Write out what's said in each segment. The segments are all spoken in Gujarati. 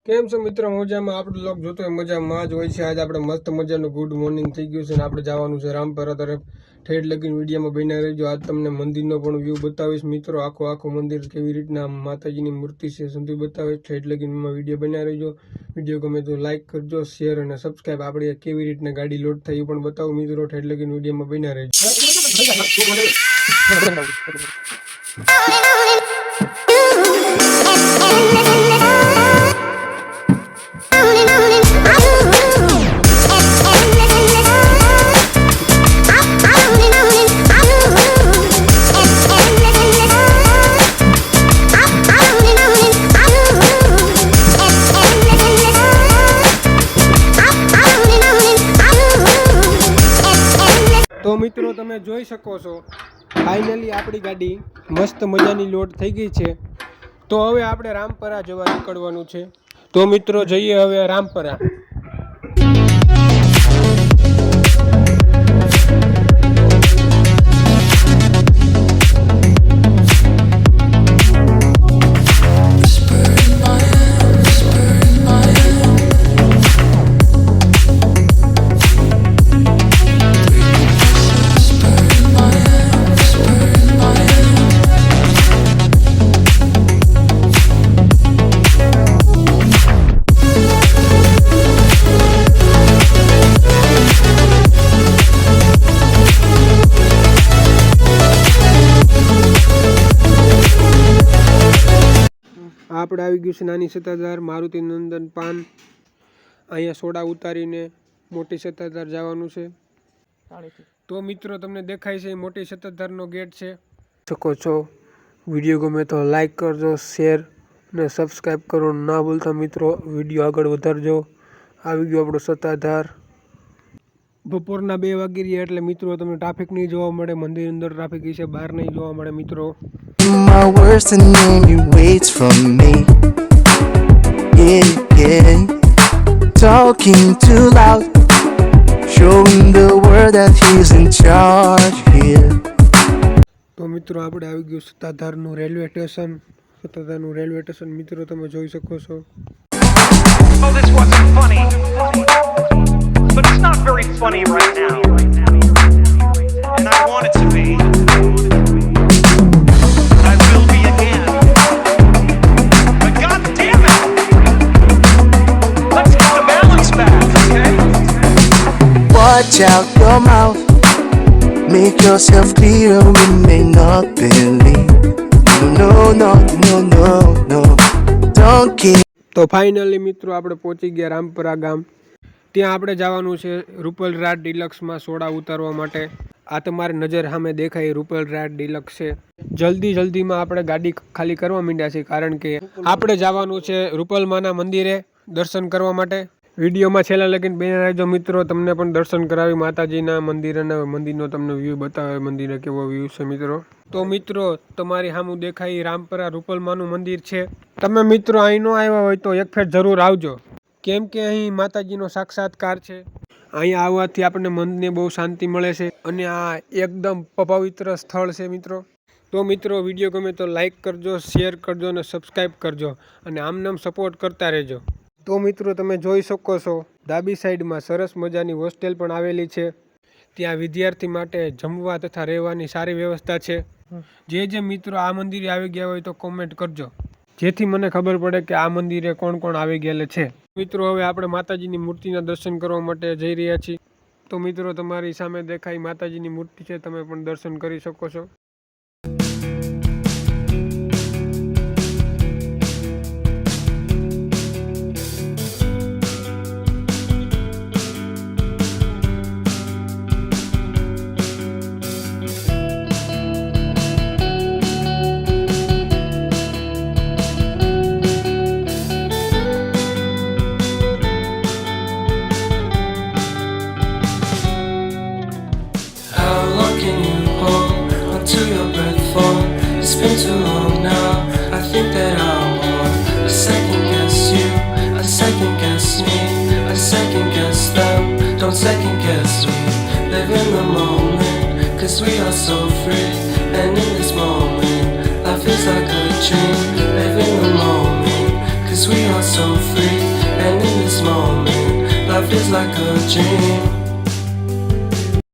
કેમ છો મિત્રો? મજામાં? આપણે લોક જોતો હોય મજામાં જ હોય છે. આજે આપણે મસ્ત મજાનું ગુડ મોર્નિંગ થઈ ગયું છે અને આપણે જવાનું છે રામપરા તરફ. ઠેઠ લગીને વિડીયોમાં બન્યા રહેજો. આજ તમને મંદિરનો પણ વ્યૂ બતાવીશ મિત્રો. આખું મંદિર કેવી રીતના માતાજીની મૂર્તિ છે સંધુ બતાવીશ. ઠેઠ લગીને વિડીયો બન્યા રહેજો. વિડીયો ગમે તો લાઇક કરજો, શેર અને સબસ્ક્રાઈબ. આપણે કેવી રીતના ગાડી લોડ થઈ એ પણ બતાવું મિત્રો. ઠેઠ લગીને વિડીયોમાં બન્યા રહેજો. તો મિત્રો તમે જોઈ શકો છો ફાઇનલી આપણી ગાડી મસ્ત મજાની લોડ થઈ ગઈ છે. તો હવે આપણે રામપરા જવા નીકળવાનું છે. તો મિત્રો જઈએ હવે રામપરા. આપણે આવી ગયું છે નાની સત્તાધાર મારુતિ નંદન પાન. અહીંયા સોડા ઉતારીને મોટી સત્તાધાર જવાનું છે. તો મિત્રો તમને દેખાય છે મોટી સત્તાધારનો ગેટ છે. શકો છો. વિડીયો ગમે તો લાઈક કરજો, શેર અને સબસ્ક્રાઈબ કરો ના ભૂલતા મિત્રો. વિડીયો આગળ વધારજો. આવી ગયો આપણો સત્તાધાર. બપોરના 2 વાગી રહ્યા એટલે મિત્રો તમને ટ્રાફિક નહીં જોવા મળે. મંદિર અંદર ટ્રાફિક છે, બહાર નહીં જોવા મળે મિત્રો. My worst enemy waits for me. Yeah. Talking too loud, showing the world that he's in charge here. તો મિત્રો આપણે આવી ગયું સત્તાધારનું રેલવે સ્ટેશન. સત્તાધારનું રેલવે સ્ટેશન મિત્રો તમે જોઈ શકો છો. Oh, this wasn't funny, but it's not very funny right now, and I want it to be. I will be again. But God damn it! Let's get the balance back, okay? Watch out your mouth, make yourself clear. We may not believe. No. Don't care. તો ફાઇનલી મિત્રો આપણે પહોંચી ગયા રામપરા ગામ. ત્યાં આપણે જવાનું છે રૂપલ રાજ ડિલક્સમાં સોડા ઉતારવા માટે. આ તમારી નજર સામે દેખાય રૂપલ રાજ ડિલક્સ છે. જલ્દીમાં આપણે ગાડી ખાલી કરવા માંડ્યા છે કારણ કે આપણે જવાનું છે રૂપલમાના મંદિરે દર્શન કરવા માટે. વિડીયોમાં છેલ્લા લગીને બન્યા રહેજો મિત્રો. તમને પણ દર્શન કરાવી માતાજીના મંદિર અને મંદિરનો તમને વ્યૂ બતાવે. મંદિરે કેવો વ્યૂ છે મિત્રો. તો મિત્રો તમારી સામું દેખાય રામપરા રૂપલમાનું મંદિર છે. તમે મિત્રો અહીં ન આવ્યા હોય તો એક ફેર જરૂર આવજો, કેમ કે અહીં માતાજીનો સાક્ષાત્કાર છે. અહીંયા આવવાથી આપણને મનને બહુ શાંતિ મળે છે અને આ એકદમ પવિત્ર સ્થળ છે મિત્રો. તો મિત્રો વિડીયો ગમે તો લાઈક કરજો, શેર કરજો અને સબસ્ક્રાઈબ કરજો અને આમનામ સપોર્ટ કરતા રહેજો. તો મિત્રો તમે જોઈ શકો છો ડાબી સાઈડમાં સરસ મજાની હોસ્ટેલ પણ આવેલી છે. ત્યાં વિદ્યાર્થી માટે જમવા તથા રહેવાની સારી વ્યવસ્થા છે. જે મિત્રો આ મંદિરે આવી ગયા હોય તો કોમેન્ટ કરજો, જેથી મને ખબર પડે કે આ મંદિરે કોણ આવી ગયેલા છે. મિત્રો હવે આપણે માતાજીની મૂર્તિના દર્શન કરવા માટે જઈ રહ્યા છીએ. તો મિત્રો તમારી સામે દેખાય માતાજીની મૂર્તિ છે, તમે પણ દર્શન કરી શકો છો. How long can you hold until Life is like a dream.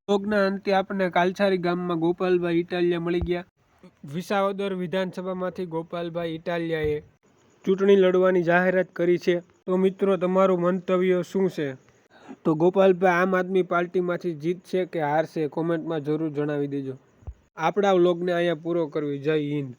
વ્લોગના અંતે આપણને કાલછારી ગામમાં ગોપાલભાઈ ઇટાલિયા મળી ગયા. વિસાવદર વિધાનસભામાંથી ગોપાલભાઈ ઇટાલિયાએ ચૂંટણી લડવાની જાહેરાત કરી છે. તો મિત્રો તમારું મંતવ્ય શું છે? તો ગોપાલભાઈ આમ આદમી પાર્ટીમાંથી જીતશે કે હારશે? કોમેન્ટમાં જરૂર જણાવી દેજો. આપણા વ્લોગને અહીંયા પૂરો કરવી. જય હિન્દ.